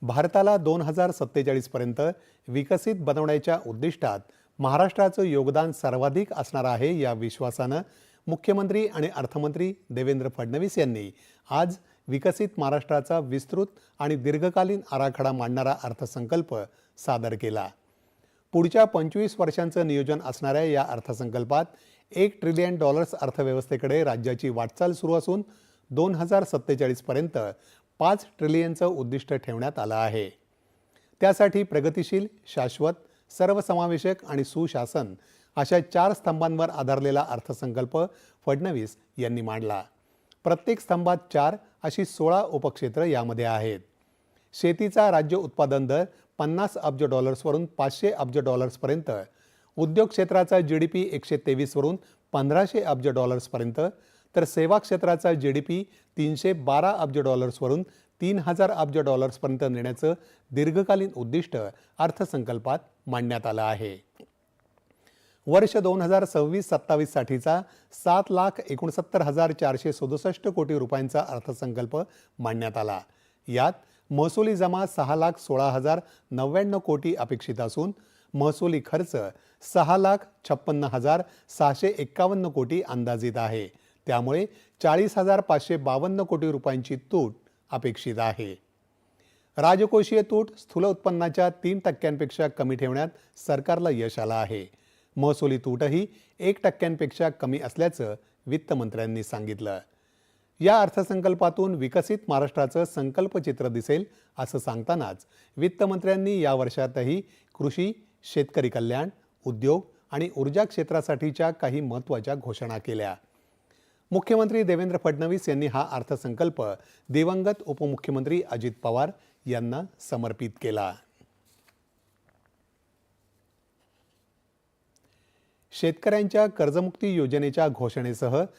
भारताला 2047 पर्यंत विकसित बनवण्याच्या उद्दिष्टात महाराष्ट्राचं योगदान सर्वाधिक असणार आहे या विश्वासानं मुख्यमंत्री आणि अर्थमंत्री देवेंद्र फडणवीस यांनी आज विकसित महाराष्ट्राचा विस्तृत आणि दीर्घकालीन आराखडा मांडणारा अर्थसंकल्प सादर केला। पुढच्या 25 वर्षांचं नियोजन असणाऱ्या या अर्थसंकल्पात $1 ट्रिलियन अर्थव्यवस्थेकडे राज्याची वाटचाल सुरू असून 2047 पर्यंत 5 ट्रिलियनचं उद्दिष्ट ठेवण्यात आलं आहे। त्यासाठी प्रगतिशील, शाश्वत, सर्वसमावेशक आणि सुशासन अशा 4 स्तंभांवर आधारलेला अर्थसंकल्प फडणवीस यांनी मांडला। प्रत्येक स्तंभात 4 अशी 16 उपक्षेत्र यामध्ये आहेत। शेतीचा राज्य उत्पादन दर $50 अब्ज वरून $500 अब्ज पर्यंत, उद्योग क्षेत्राचा GDP 123 वरून $1500 अब्ज पर्यंत, तर सेवा क्षेत्राचा GDP $312 अब्ज वरून $3000 अब्ज पर्यंत नेण्याचं दीर्घकालीन उद्दिष्ट अर्थसंकल्पात मांडण्यात आलं आहे। वर्ष 2026-27 साठीचा 7,69,467 कोटी रुपयांचा अर्थसंकल्प मांडण्यात आला। यात महसुली जमा 6,16,099 कोटी अपेक्षित असून महसुली खर्च 6,56,651 कोटी अंदाजित आहे। त्यामुळे 40,552 कोटी रुपयांची तूट अपेक्षित आहे। राजकोषीय तूट स्थूल उत्पन्नाच्या 3% कमी ठेवण्यात सरकारला यश आलं आहे। महसुली तूटही 1% कमी असल्याचं वित्तमंत्र्यांनी सांगितलं। या अर्थसंकल्पातून विकसित महाराष्ट्राचं संकल्पचित्र दिसेल असं सांगतानाच वित्तमंत्र्यांनी या वर्षातही कृषी, शेतकरी कल्याण, उद्योग आणि ऊर्जा क्षेत्रासाठीच्या काही महत्त्वाच्या घोषणा केल्या। मुख्यमंत्री देवेंद्र फडणवीस यांनी हा अर्थसंकल्प दिवंगत उपमुख्यमंत्री अजित पवार यांना समर्पित केला। शेतकऱ्यांच्या कर्जमुक्ती योजनेच्या घोषणेसह